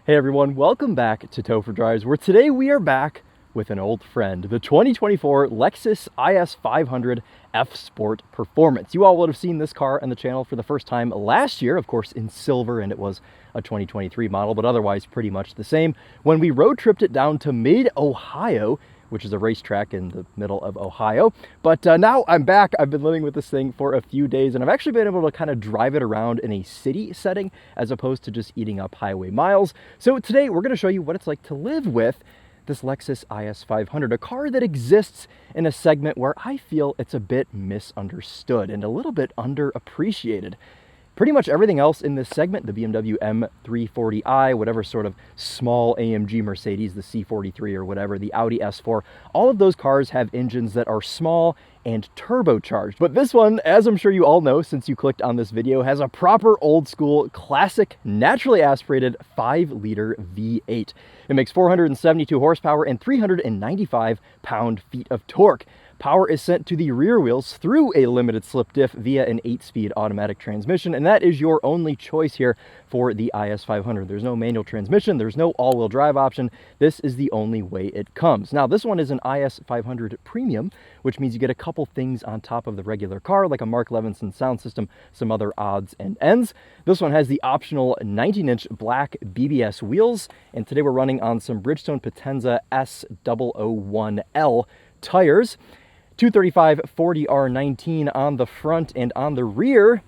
Hey everyone, welcome back to TOPHER Drives, where today we are back with an old friend, the 2024 Lexus IS 500 F Sport Performance. You all would have seen this car on the channel for the first time last year, of course in silver, and it was a 2023 model, but otherwise pretty much the same, when we road tripped it down to mid-Ohio, which is a racetrack in the middle of Ohio. But now I'm back. I've been living with this thing for a few days, and I've actually been able to kind of drive it around in a city setting as opposed to just eating up highway miles. So today we're going to show you what it's like to live with this Lexus IS 500, a car that exists in a segment where I feel it's a bit misunderstood and a little bit underappreciated. Pretty much everything else in this segment, the BMW M340i, whatever sort of small AMG Mercedes, the C43 or whatever, the Audi S4, all of those cars have engines that are small and turbocharged. But this one, as I'm sure you all know since you clicked on this video, has a proper old school, classic, naturally aspirated 5-liter V8. It makes 472 horsepower and 395 pound-feet of torque. Power is sent to the rear wheels through a limited slip diff via an 8-speed automatic transmission, and that is your only choice here for the IS 500. There's no manual transmission, there's no all-wheel drive option. This is the only way it comes. Now, this one is an IS 500 Premium, which means you get a couple things on top of the regular car, like a Mark Levinson sound system, some other odds and ends. This one has the optional 19-inch black BBS wheels, and today we're running on some Bridgestone Potenza S001L tires. 235 40R19 on the front, and on the rear,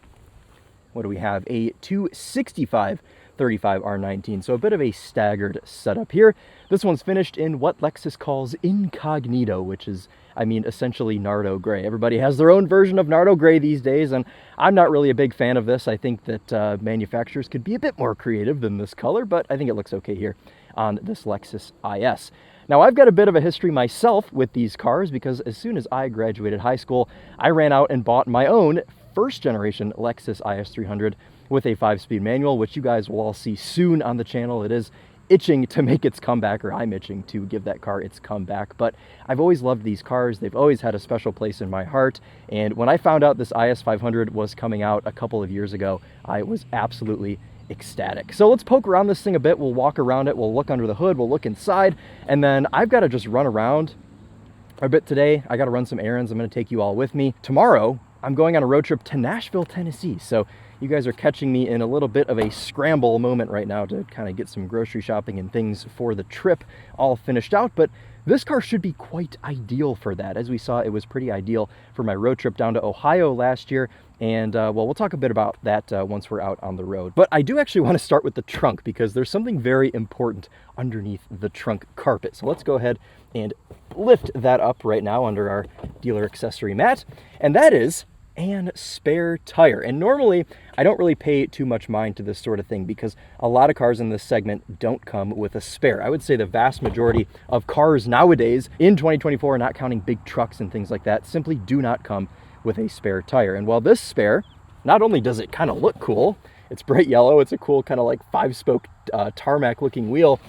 what do we have? A 265 35R19, so a bit of a staggered setup here. This one's finished in what Lexus calls Incognito, which is, I mean, essentially Nardo Gray. Everybody has their own version of Nardo Gray these days, and I'm not really a big fan of this. I think that manufacturers could be a bit more creative than this color, but I think it looks okay here on this Lexus IS. Now, I've got a bit of a history myself with these cars because as soon as I graduated high school, I ran out and bought my own first-generation Lexus IS 300 with a 5-speed manual, which you guys will all see soon on the channel. It is itching to make its comeback, or I'm itching to give that car its comeback. But I've always loved these cars. They've always had a special place in my heart. And when I found out this IS 500 was coming out a couple of years ago, I was absolutely ecstatic. So let's poke around this thing a bit. We'll walk around it, we'll look under the hood, we'll look inside, and then I've got to just run around a bit today. I got to run some errands. I'm going to take you all with me. Tomorrow, I'm going on a road trip to Nashville, Tennessee. So you guys are catching me in a little bit of a scramble moment right now to kind of get some grocery shopping and things for the trip all finished out. But this car should be quite ideal for that. As we saw, it was pretty ideal for my road trip down to Ohio last year. And well, we'll talk a bit about that once we're out on the road. But I do actually want to start with the trunk because there's something very important underneath the trunk carpet. So let's go ahead and lift that up right now under our dealer accessory mat. And that is an spare tire. And normally I don't really pay too much mind to this sort of thing because a lot of cars in this segment don't come with a spare. I would say the vast majority of cars nowadays in 2024, not counting big trucks and things like that, simply do not come with a spare tire. And while this spare, not only does it kind of look cool, it's bright yellow, it's a cool kind of like 5-spoke tarmac looking wheel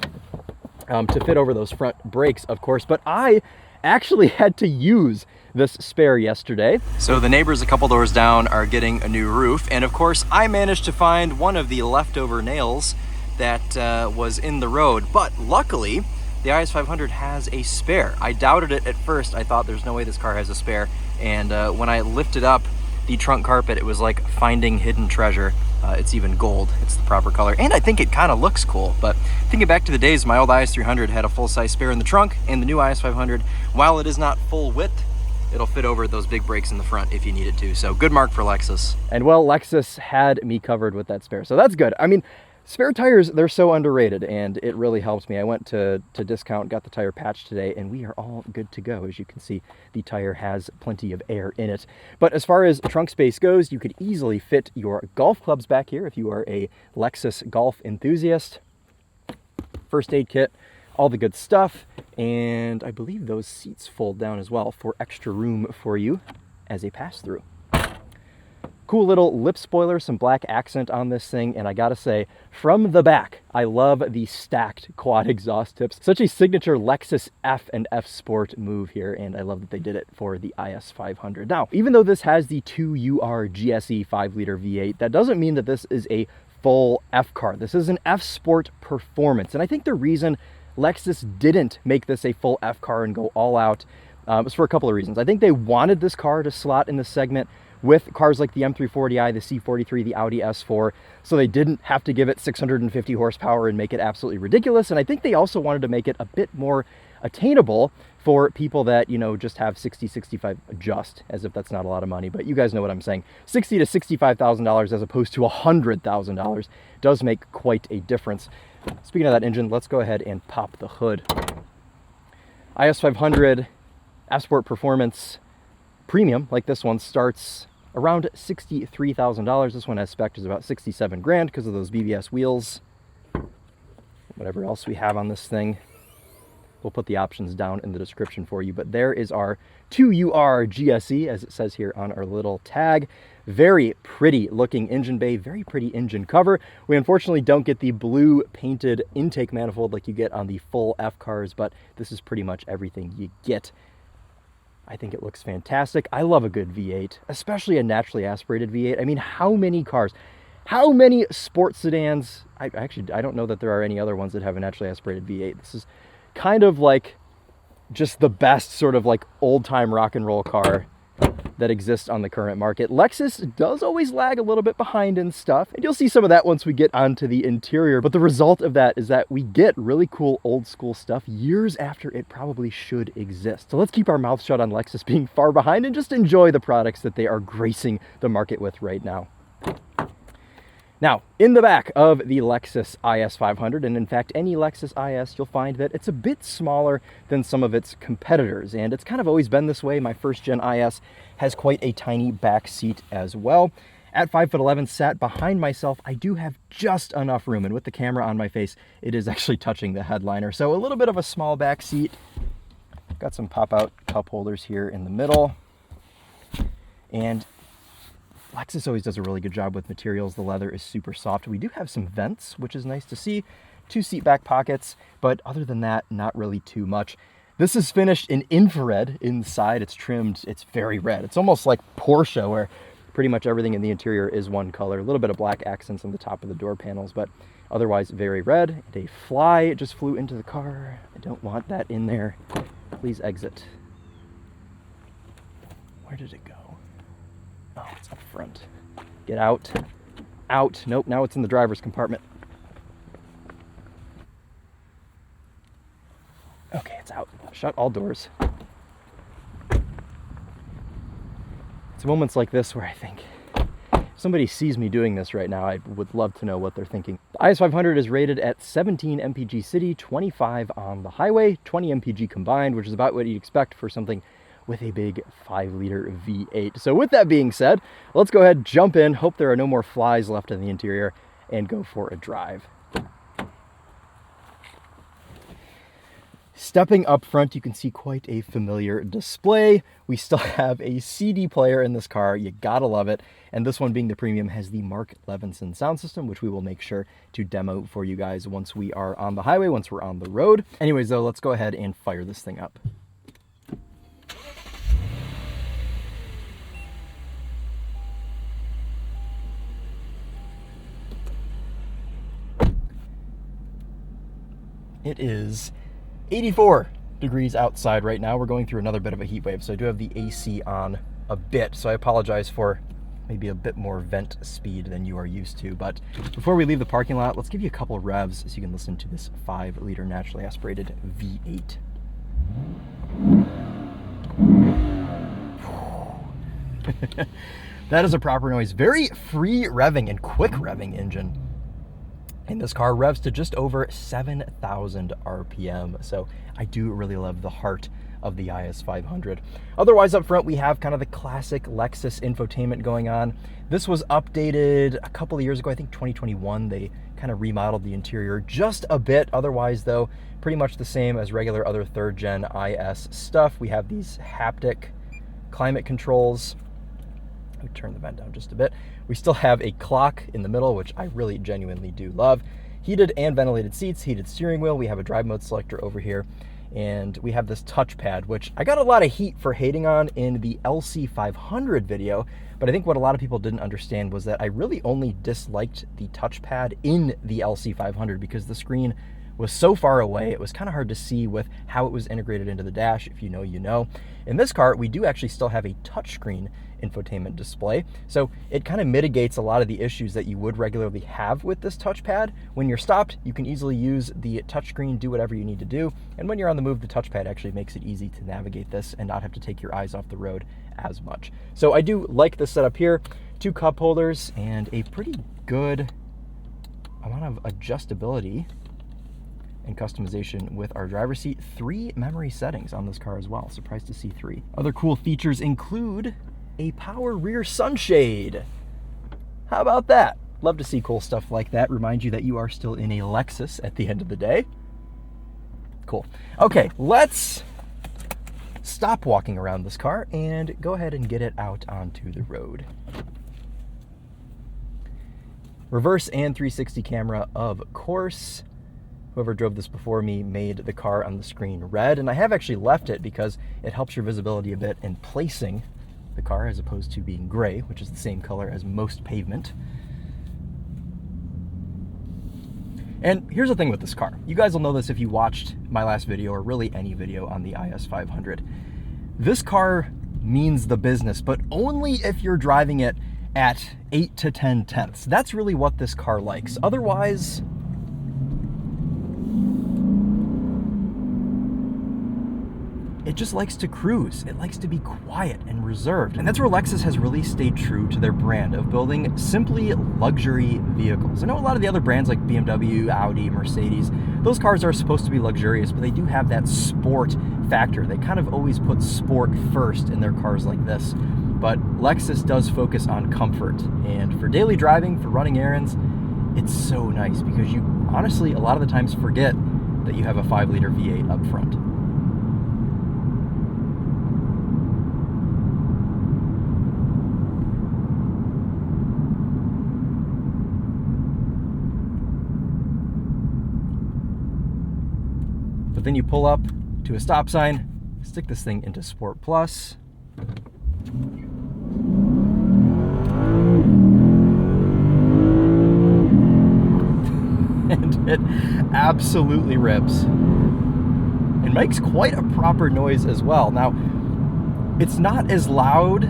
to fit over those front brakes, of course, but I actually had to use this spare yesterday. So the neighbors a couple doors down are getting a new roof, and of course I managed to find one of the leftover nails that was in the road, but luckily the IS 500 has a spare. I doubted it at first. I thought there's no way this car has a spare, and when I lifted up the trunk carpet, it was like finding hidden treasure. It's even gold. It's the proper color, and I think it kind of looks cool. But thinking back to the days, my old IS 300 had a full-size spare in the trunk, and the new IS 500, while it is not full width, it'll fit over those big brakes in the front if you need it to. So good mark for Lexus. And well, Lexus had me covered with that spare, so that's good. I mean, spare tires, they're so underrated, and it really helps me. I went to Discount, got the tire patched today, and we are all good to go. As you can see, the tire has plenty of air in it. But as far as trunk space goes, you could easily fit your golf clubs back here if you are a Lexus golf enthusiast. First aid kit, all the good stuff, and I believe those seats fold down as well for extra room for you as a pass-through. Cool little lip spoiler, some black accent on this thing, and I gotta say, from the back, I love the stacked quad exhaust tips. Such a signature Lexus F and F Sport move here, and I love that they did it for the IS 500. Now, even though this has the 2UR GSE 5-liter V8, that doesn't mean that this is a full F car. This is an F Sport Performance. And I think the reason Lexus didn't make this a full F car and go all out was for a couple of reasons. I think they wanted this car to slot in the segment with cars like the M340i, the C43, the Audi S4, so they didn't have to give it 650 horsepower and make it absolutely ridiculous. And I think they also wanted to make it a bit more attainable for people that, you know, just have 60, 65, just as if that's not a lot of money, but you guys know what I'm saying. $60,000 to $65,000 as opposed to $100,000 does make quite a difference. Speaking of that engine, let's go ahead and pop the hood. IS 500 F Sport Performance Premium, like this one, starts around $63,000. This one as spec is about 67 grand because of those BBS wheels. Whatever else we have on this thing, we'll put the options down in the description for you. But there is our 2UR GSE, as it says here on our little tag. Very pretty looking engine bay, very pretty engine cover. We unfortunately don't get the blue painted intake manifold like you get on the full F cars, but this is pretty much everything you get. I think it looks fantastic. I love a good V8, especially a naturally aspirated V8. I mean, how many cars, how many sports sedans? I don't know that there are any other ones that have a naturally aspirated V8. This is kind of like just the best sort of like old time rock and roll car that exists on the current market. Lexus does always lag a little bit behind and stuff, and you'll see some of that once we get onto the interior, but the result of that is that we get really cool old school stuff years after it probably should exist. So let's keep our mouths shut on Lexus being far behind and just enjoy the products that they are gracing the market with right now. Now, in the back of the Lexus IS 500, and in fact any Lexus IS, you'll find that it's a bit smaller than some of its competitors, and it's kind of always been this way. My first gen IS has quite a tiny back seat as well. At 5'11", sat behind myself, I do have just enough room, and with the camera on my face, it is actually touching the headliner. So a little bit of a small back seat. Got some pop-out cup holders here in the middle, and Lexus always does a really good job with materials. The leather is super soft. We do have some vents, which is nice to see. 2 seat back pockets, but other than that, not really too much. This is finished in infrared inside. It's trimmed, it's very red. It's almost like Porsche, where pretty much everything in the interior is one color. A little bit of black accents on the top of the door panels, but otherwise very red. A fly just flew into the car. I don't want that in there. Please exit. Where did it go? Oh, it's up front. Get out. Out. Nope, now it's in the driver's compartment. Okay, it's out. Shut all doors. It's moments like this where I think, if somebody sees me doing this right now, I would love to know what they're thinking. The IS 500 is rated at 17 mpg city, 25 on the highway, 20 mpg combined, which is about what you'd expect for something with a big 5-liter V8. So with that being said, let's go ahead, jump in, hope there are no more flies left in the interior, and go for a drive. Stepping up front, you can see quite a familiar display. We still have a CD player in this car. You gotta love it. And this one, being the premium, has the Mark Levinson sound system, which we will make sure to demo for you guys once we are on the highway, once we're on the road. Anyways, though, let's go ahead and fire this thing up. It is 84 degrees outside right now. We're going through another bit of a heat wave, so I do have the AC on a bit, so I apologize for maybe a bit more vent speed than you are used to. But before we leave the parking lot, let's give you a couple of revs so you can listen to this 5-liter naturally aspirated V8. That is a proper noise. Very free revving and quick revving engine. And this car revs to just over 7,000 RPM. So I do really love the heart of the IS 500. Otherwise, up front, we have kind of the classic Lexus infotainment going on. This was updated a couple of years ago, I think 2021. They kind of remodeled the interior just a bit. Otherwise, though, pretty much the same as regular other third-gen IS stuff. We have these haptic climate controls. Let me turn the vent down just a bit. We still have a clock in the middle, which I really genuinely do love. Heated and ventilated seats, heated steering wheel. We have a drive mode selector over here. And we have this touchpad, which I got a lot of heat for hating on in the LC500 video, but I think what a lot of people didn't understand was that I really only disliked the touchpad in the LC500 because the screen was so far away, it was kind of hard to see with how it was integrated into the dash. If you know, you know. In this car, we do actually still have a touchscreen infotainment display, so it kind of mitigates a lot of the issues that you would regularly have with this touchpad. When you're stopped, you can easily use the touchscreen, do whatever you need to do, and when you're on the move, the touchpad actually makes it easy to navigate this and not have to take your eyes off the road as much. So I do like the setup here. 2 cup holders and a pretty good amount of adjustability and customization with our driver's seat. 3 memory settings on this car as well. Surprised to see 3. Other cool features include a power rear sunshade. How about that? Love to see cool stuff like that. Remind you that you are still in a Lexus at the end of the day. Cool. Okay, let's stop walking around this car and go ahead and get it out onto the road. Reverse and 360 camera, of course. Whoever drove this before me made the car on the screen red, and I have actually left it because it helps your visibility a bit in placing the car as opposed to being gray, which is the same color as most pavement. And here's the thing with this car. You guys will know this if you watched my last video or really any video on the IS500. This car means the business, but only if you're driving it at 8 to 10 tenths. That's really what this car likes. Otherwise, it just likes to cruise. It likes to be quiet and reserved. And that's where Lexus has really stayed true to their brand of building simply luxury vehicles. I know a lot of the other brands like BMW, Audi, Mercedes, those cars are supposed to be luxurious, but they do have that sport factor. They kind of always put sport first in their cars like this. But Lexus does focus on comfort. And for daily driving, for running errands, it's so nice because you honestly, a lot of the times forget that you have a 5-liter V8 up front. But then you pull up to a stop sign, stick this thing into Sport Plus. And it absolutely rips. And makes quite a proper noise as well. Now, it's not as loud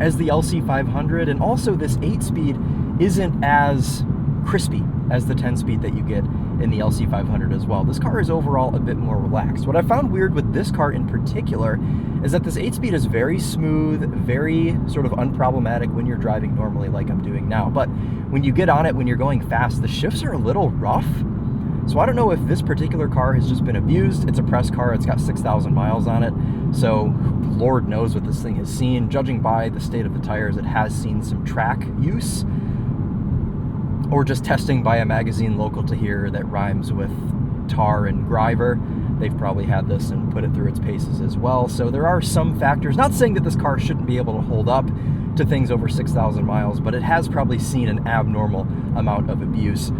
as the LC500, and also this 8-speed isn't as crispy as the 10-speed that you get in the LC500 as well. This car is overall a bit more relaxed. What I found weird with this car in particular is that this 8-speed is very smooth, very sort of unproblematic when you're driving normally like I'm doing now. But when you get on it, when you're going fast, the shifts are a little rough. So I don't know if this particular car has just been abused. It's a press car, it's got 6,000 miles on it. So Lord knows what this thing has seen. Judging by the state of the tires, it has seen some track use. Or just testing by a magazine local to here that rhymes with tar and Gryver. They've probably had this and put it through its paces as well. So there are some factors, not saying that this car shouldn't be able to hold up to things over 6,000 miles, but it has probably seen an abnormal amount of abuse.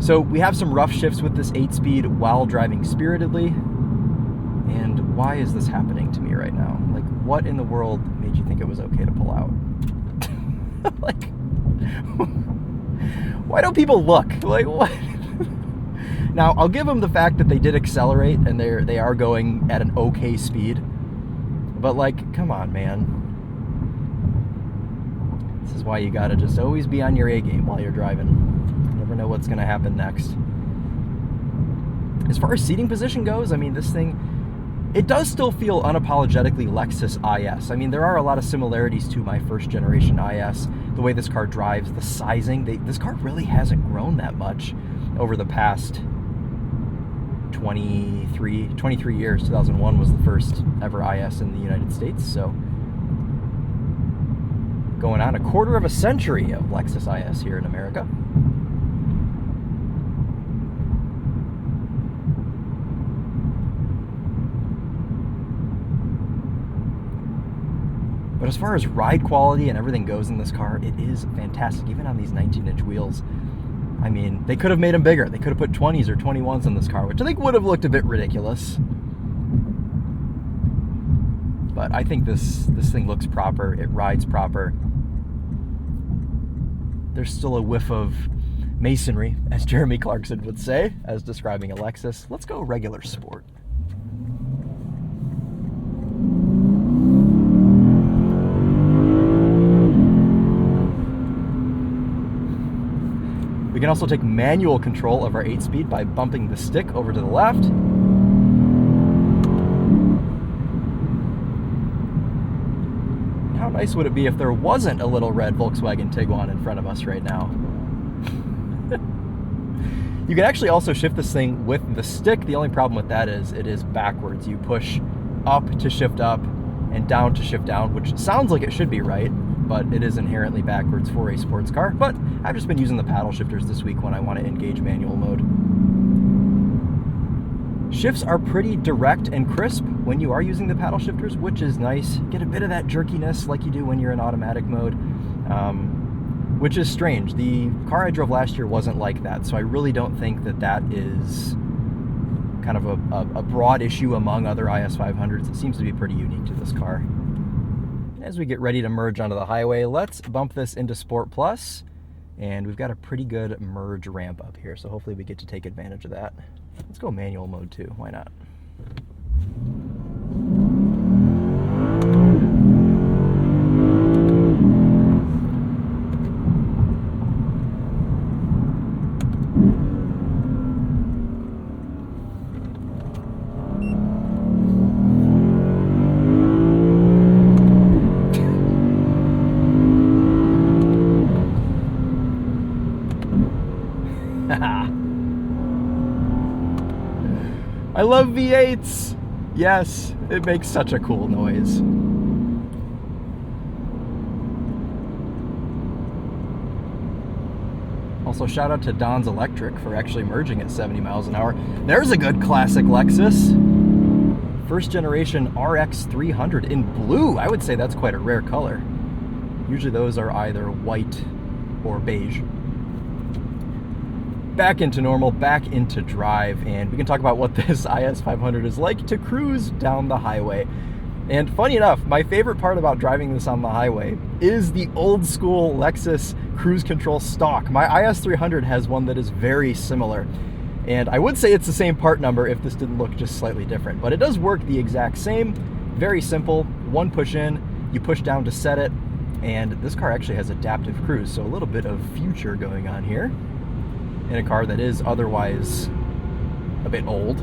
So we have some rough shifts with this 8-speed while driving spiritedly. And why is this happening to me right now? Like, what in the world made you think it was okay to pull out? Like, why don't people look? Like, what? Now, I'll give them the fact that they did accelerate and they are going at an okay speed. But, like, come on, man. This is why you gotta just always be on your A game while you're driving. You never know what's gonna happen next. As far as seating position goes, I mean, this thing, it does still feel unapologetically Lexus IS. I mean, there are a lot of similarities to my first generation IS. The way this car drives, the sizing, this car really hasn't grown that much over the past 23 years. 2001 was the first ever IS in the United States, so going on a quarter of a century of Lexus IS here in America. But as far as ride quality and everything goes in this car, it is fantastic, even on these 19-inch wheels. I mean, they could have made them bigger. They could have put 20s or 21s in this car, which I think would have looked a bit ridiculous. But I think this thing looks proper. It rides proper. There's still a whiff of masonry, as Jeremy Clarkson would say, as describing a Lexus. Let's go regular sport. We can also take manual control of our 8-speed by bumping the stick over to the left. How nice would it be if there wasn't a little red Volkswagen Tiguan in front of us right now? You can actually also shift this thing with the stick. The only problem with that is it is backwards. You push up to shift up and down to shift down, which sounds like it should be right, but it is inherently backwards for a sports car. But I've just been using the paddle shifters this week when I want to engage manual mode. Shifts are pretty direct and crisp when you are using the paddle shifters, which is nice. Get a bit of that jerkiness like you do when you're in automatic mode, which is strange. The car I drove last year wasn't like that, so I really don't think that that is kind of a broad issue among other IS500s. It seems to be pretty unique to this car. As we get ready to merge onto the highway, let's bump this into Sport Plus, and we've got a pretty good merge ramp up here, so hopefully we get to take advantage of that. Let's go manual mode too, why not? I love V8s. Yes, it makes such a cool noise. Also, shout out to Don's Electric for actually merging at 70 miles an hour. There's a good classic Lexus. First generation RX 300 in blue. I would say that's quite a rare color. Usually those are either white or beige. Back into normal, back into drive, and we can talk about what this IS500 is like to cruise down the highway. And funny enough, my favorite part about driving this on the highway is the old school Lexus cruise control stock. My IS300 has one that is very similar, and I would say it's the same part number if this didn't look just slightly different, but it does work the exact same. Very simple, one push in, you push down to set it, and this car actually has adaptive cruise, so a little bit of future going on here in a car that is otherwise a bit old.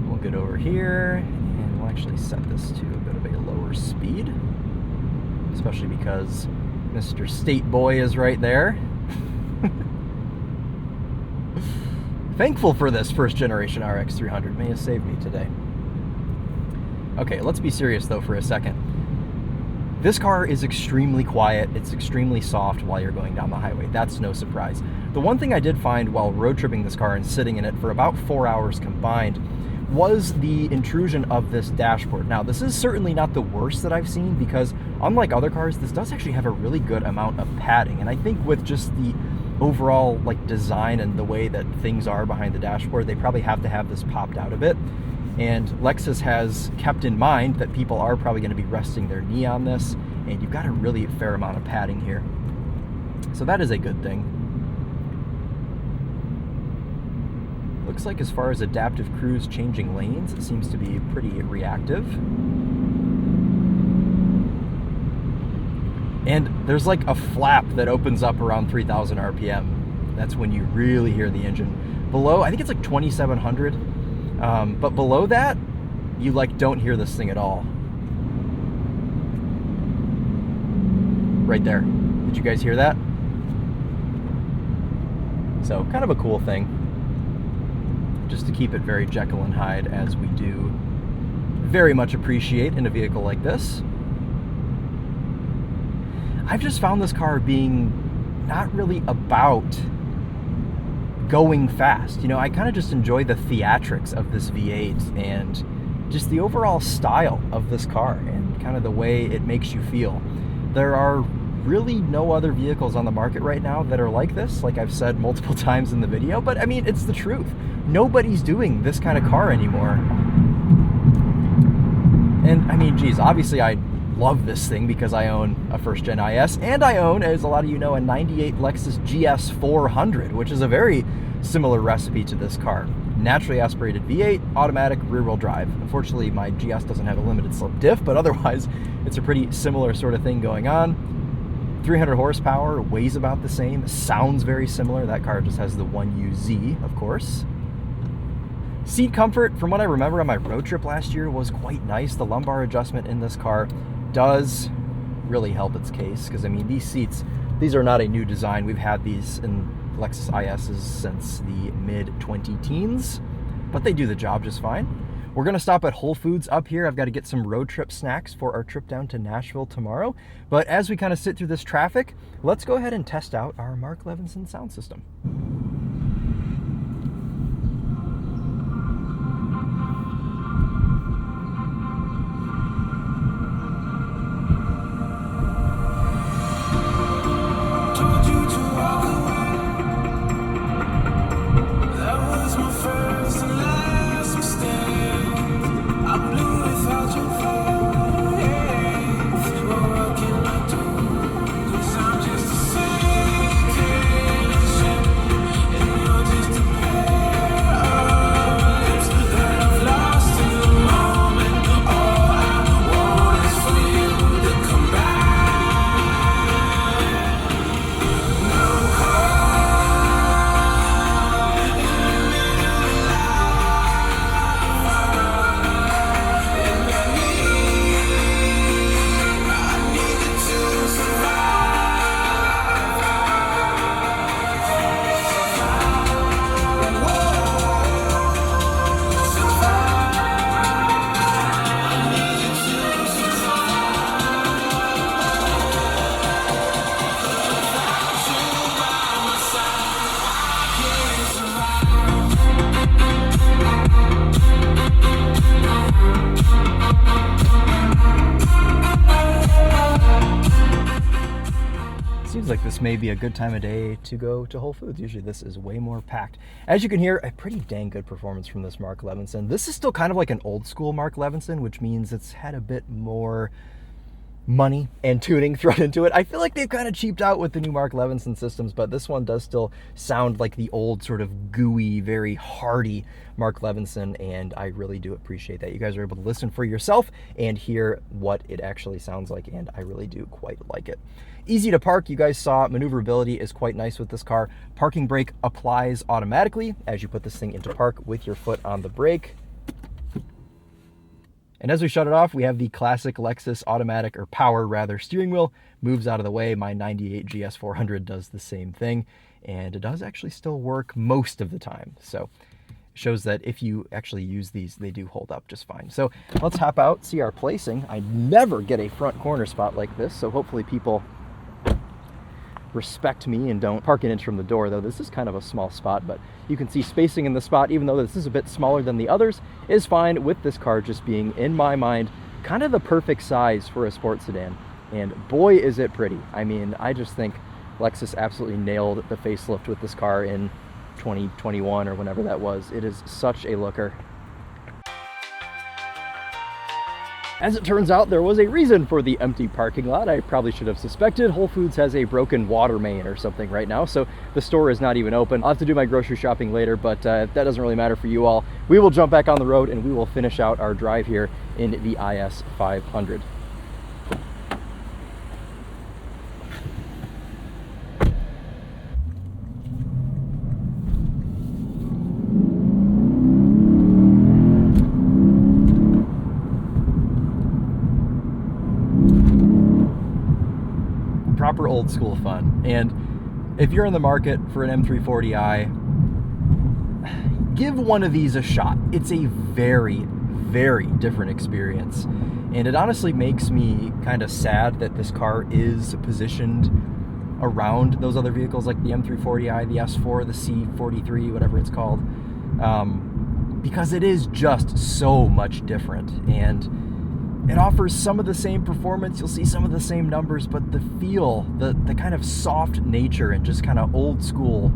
We'll get over here and we'll actually set this to a bit of a lower speed, especially because Mr. State Boy is right there. Thankful for this first generation RX 300. May have saved me today. Okay, let's be serious though for a second. This car is extremely quiet, it's extremely soft while you're going down the highway. That's no surprise. The one thing I did find while road tripping this car and sitting in it for about 4 hours combined was the intrusion of this dashboard. Now, this is certainly not the worst that I've seen because unlike other cars, this does actually have a really good amount of padding. And I think with just the overall like design and the way that things are behind the dashboard, they probably have to have this popped out a bit. And Lexus has kept in mind that people are probably going to be resting their knee on this, and you've got a really fair amount of padding here. So that is a good thing. Looks like as far as adaptive cruise changing lanes, it seems to be pretty reactive. And there's like a flap that opens up around 3,000 RPM. That's when you really hear the engine. Below, I think it's like 2,700. But below that, you like don't hear this thing at all. Right there. Did you guys hear that? So kind of a cool thing. Just to keep it very Jekyll and Hyde, as we do very much appreciate in a vehicle like this. I've just found this car being not really about going fast. You know, I kind of just enjoy the theatrics of this V8 and just the overall style of this car and kind of the way it makes you feel. There are really no other vehicles on the market right now that are like this, like I've said multiple times in the video, but I mean, it's the truth. Nobody's doing this kind of car anymore. And I mean, geez, obviously I love this thing because I own a first gen IS, and I own, as a lot of you know, a 98 Lexus GS 400, which is a very similar recipe to this car. Naturally aspirated V8, automatic rear-wheel drive. Unfortunately, my GS doesn't have a limited slip diff, but otherwise, it's a pretty similar sort of thing going on. 300 horsepower, weighs about the same, sounds very similar. That car just has the 1UZ, of course. Seat comfort, from what I remember on my road trip last year, was quite nice. The lumbar adjustment in this car does really help its case, because I mean, these seats, these are not a new design. We've had these in Lexus ISs since the mid-2010s, but they do the job just fine. We're gonna stop at Whole Foods up here. I've got to get some road trip snacks for our trip down to Nashville tomorrow. But as we kind of sit through this traffic, let's go ahead and test out our Mark Levinson sound system. Like this may be a good time of day to go to Whole Foods. Usually this is way more packed. As you can hear, a pretty dang good performance from this Mark Levinson. This is still kind of like an old school Mark Levinson, which means it's had a bit more money and tuning thrown into it. I feel like they've kind of cheaped out with the new Mark Levinson systems, but this one does still sound like the old sort of gooey, very hearty Mark Levinson, and I really do appreciate that. You guys are able to listen for yourself and hear what it actually sounds like, and I really do quite like it. Easy to park. You guys saw maneuverability is quite nice with this car. Parking brake applies automatically as you put this thing into park with your foot on the brake. And as we shut it off, we have the classic Lexus automatic, or power rather, steering wheel. Moves out of the way. My 98 GS 400 does the same thing, and it does actually still work most of the time. So it shows that if you actually use these, they do hold up just fine. So let's hop out, see our placing. I never get a front corner spot like this, so hopefully people respect me and don't park an inch from the door, though this is kind of a small spot, but you can see spacing in the spot, even though this is a bit smaller than the others, is fine with this car just being, in my mind, kind of the perfect size for a sports sedan. And boy, is it pretty. I mean, I just think Lexus absolutely nailed the facelift with this car in 2021 or whenever that was. It is such a looker. As it turns out, there was a reason for the empty parking lot. I probably should have suspected. Whole Foods has a broken water main or something right now, so the store is not even open. I'll have to do my grocery shopping later, but that doesn't really matter for you all. We will jump back on the road and we will finish out our drive here in the IS 500. Proper old school fun. And if you're in the market for an M340i, give one of these a shot. It's a very, very different experience. And it honestly makes me kind of sad that this car is positioned around those other vehicles like the M340i, the S4, the C43, whatever it's called, because it is just so much different. And It offers some of the same performance, you'll see some of the same numbers, but the feel, the kind of soft nature and just kind of old school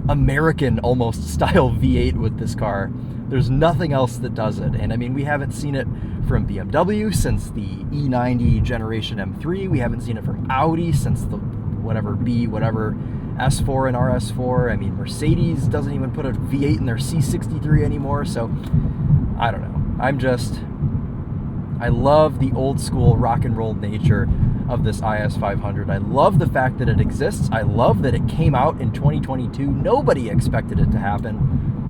American almost style V8 with this car, there's nothing else that does it. And I mean, we haven't seen it from BMW since the E90 Generation M3. We haven't seen it from Audi since the whatever S4 and RS4. I mean, Mercedes doesn't even put a V8 in their C63 anymore. So I don't know. I love the old school rock and roll nature of this IS 500. I love the fact that it exists. I love that it came out in 2022. Nobody expected it to happen.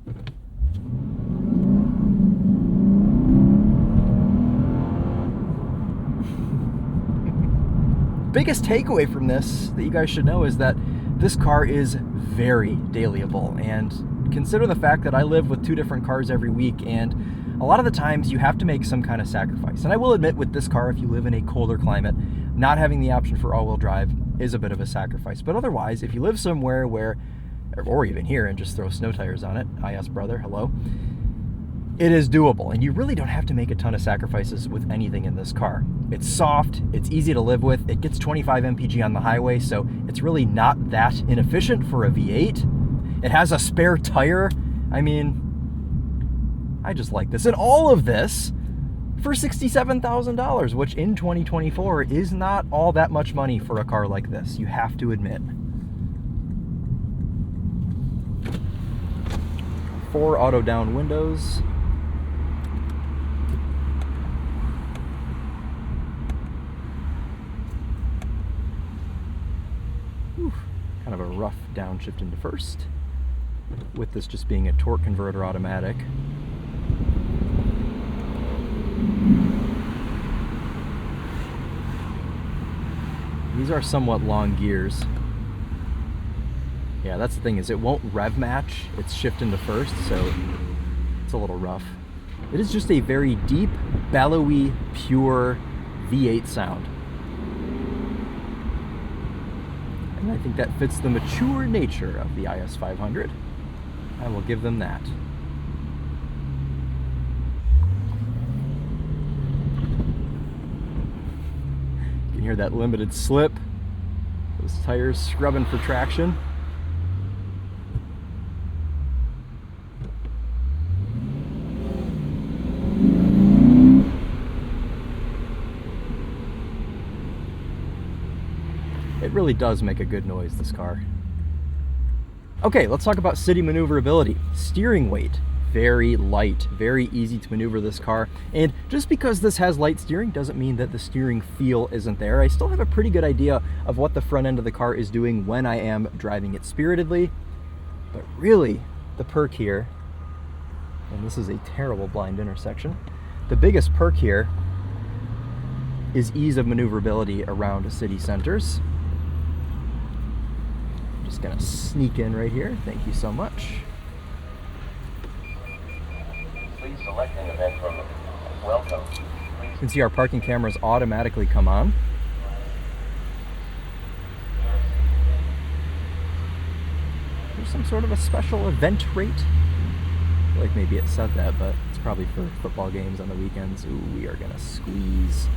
Biggest takeaway from this that you guys should know is that this car is very dailyable, and consider the fact that I live with 2 different cars every week, and a lot of the times you have to make some kind of sacrifice. And I will admit, with this car, if you live in a colder climate, not having the option for all-wheel drive is a bit of a sacrifice. But otherwise, if you live somewhere where, or even here and just throw snow tires on it, IS brother, hello, it is doable. And you really don't have to make a ton of sacrifices with anything in this car. It's soft, it's easy to live with, it gets 25 mpg on the highway, so it's really not that inefficient for a V8. It has a spare tire. I mean, I just like this. And all of this for $67,000, which in 2024 is not all that much money for a car like this, you have to admit. 4 auto down windows. Whew. Kind of a rough downshift into first, with this just being a torque converter automatic. These are somewhat long gears. Yeah, that's the thing, is it won't rev match. It's shift into first, so it's a little rough. It is just a very deep, bellowy, pure V8 sound. And I think that fits the mature nature of the IS 500. I will give them that. You can hear that limited slip. Those tires scrubbing for traction. It really does make a good noise, this car. Okay, let's talk about city maneuverability. Steering weight, very light, very easy to maneuver this car. And just because this has light steering doesn't mean that the steering feel isn't there. I still have a pretty good idea of what the front end of the car is doing when I am driving it spiritedly. But really, the perk here, and this is a terrible blind intersection, the biggest perk here is ease of maneuverability around city centers. Just gonna sneak in right here. Thank you so much. Please select an event from welcome. You can see our parking cameras automatically come on. There's some sort of a special event rate. I feel like maybe it said that, but it's probably for football games on the weekends. Ooh, we are gonna squeeze.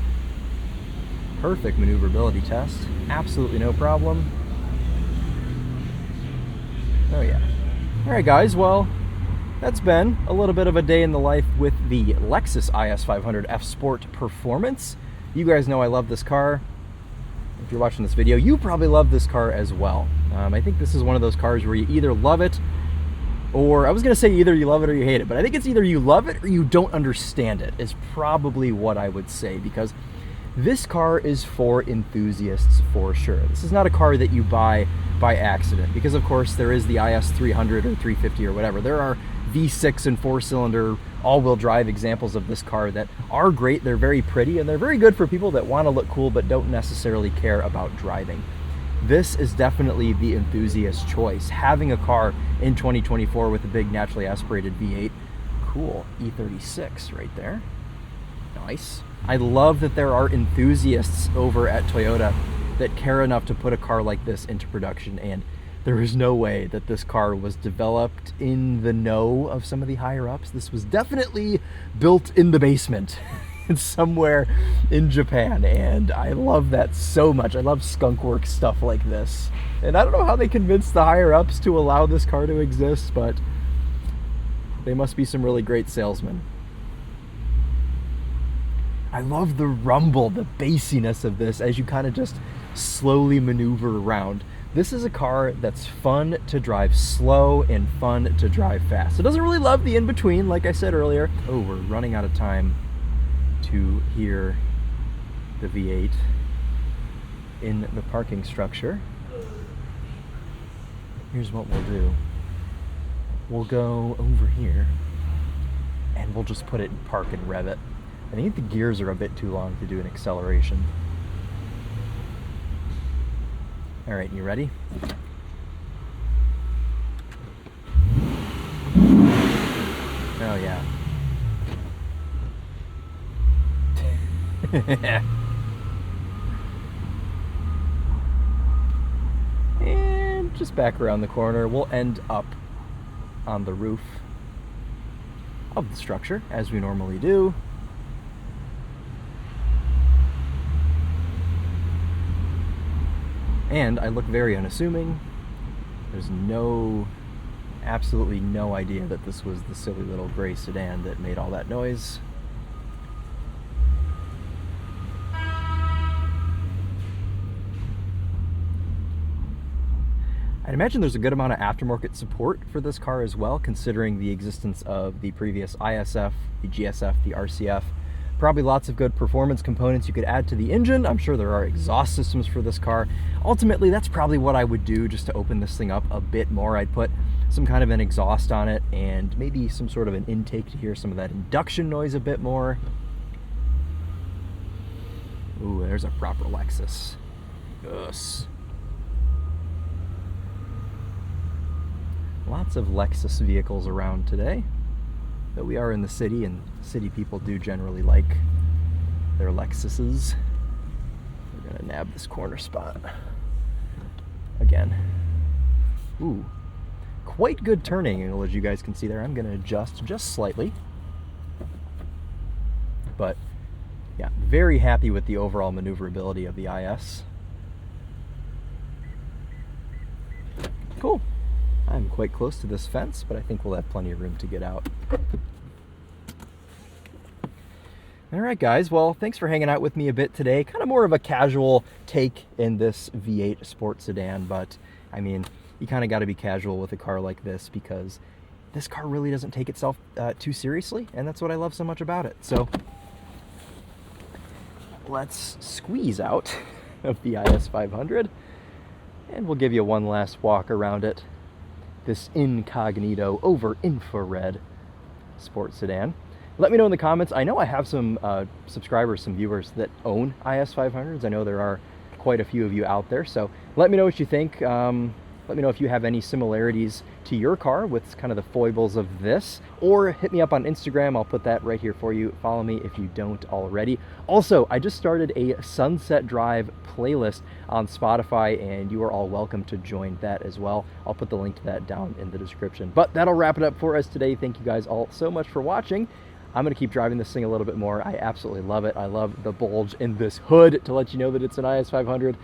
Perfect maneuverability test. Absolutely no problem. Oh yeah. Alright guys, well, that's been a little bit of a day in the life with the Lexus IS 500 F Sport Performance. You guys know I love this car. If you're watching this video, you probably love this car as well. I think this is one of those cars where you either love it, or I was going to say either you love it or you hate it, but I think it's either you love it or you don't understand it, is probably what I would say, because this car is for enthusiasts for sure. This is not a car that you buy by accident, because of course there is the IS 300 or 350 or whatever. There are V6 and 4-cylinder all-wheel drive examples of this car that are great. They're very pretty and they're very good for people that want to look cool but don't necessarily care about driving. This is definitely the enthusiast choice. Having a car in 2024 with a big naturally aspirated V8, cool, E36 right there. Nice. I love that there are enthusiasts over at Toyota that care enough to put a car like this into production, and there is no way that this car was developed in the know of some of the higher ups. This was definitely built in the basement. It's somewhere in Japan, and I love that so much. I love skunkwork stuff like this. And I don't know how they convinced the higher-ups to allow this car to exist, but they must be some really great salesmen. I love the rumble, the bassiness of this as you kind of just slowly maneuver around. This is a car that's fun to drive slow and fun to drive fast. It doesn't really love the in-between, like I said earlier. Oh, we're running out of time to hear the V8 in the parking structure. Here's what we'll do. We'll go over here and we'll just put it in park and rev it. I think the gears are a bit too long to do an acceleration. All right, you ready? Oh yeah. And just back around the corner, we'll end up on the roof of the structure, as we normally do. And I look very unassuming. There's absolutely no idea that this was the silly little gray sedan that made all that noise. I'd imagine there's a good amount of aftermarket support for this car as well, considering the existence of the previous ISF, the GSF, the RCF. Probably lots of good performance components you could add to the engine. I'm sure there are exhaust systems for this car. Ultimately, that's probably what I would do just to open this thing up a bit more. I'd put some kind of an exhaust on it and maybe some sort of an intake to hear some of that induction noise a bit more. Ooh, there's a proper Lexus. Yes. Lots of Lexus vehicles around today. But we are in the city, and city people do generally like their Lexuses. We're gonna nab this corner spot again. Ooh, quite good turning angle, as you guys can see there. I'm gonna adjust just slightly. But yeah, very happy with the overall maneuverability of the IS. Cool. I'm quite close to this fence, but I think we'll have plenty of room to get out. All right, guys. Well, thanks for hanging out with me a bit today. Kind of more of a casual take in this V8 sports sedan, but I mean, you kind of got to be casual with a car like this because this car really doesn't take itself too seriously, and that's what I love so much about it. So let's squeeze out of the IS 500, and we'll give you one last walk around it. This Incognito over infrared sports sedan. Let me know in the comments. I know I have some subscribers, some viewers that own IS 500s. I know there are quite a few of you out there. So let me know what you think. Let me know if you have any similarities to your car with kind of the foibles of this, or hit me up on Instagram. I'll put that right here for you. Follow me if you don't already. Also, I just started a Sunset Drive playlist on Spotify, and you are all welcome to join that as well. I'll put the link to that down in the description. But that'll wrap it up for us today. Thank you guys all so much for watching. I'm going to keep driving this thing a little bit more. I absolutely love it. I love the bulge in this hood to let you know that it's an IS 500.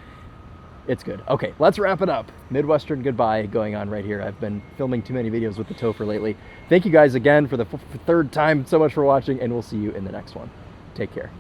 It's good. Okay, let's wrap it up. Midwestern goodbye going on right here. I've been filming too many videos with the TOFR lately. Thank you guys again for the third time so much for watching, and we'll see you in the next one. Take care.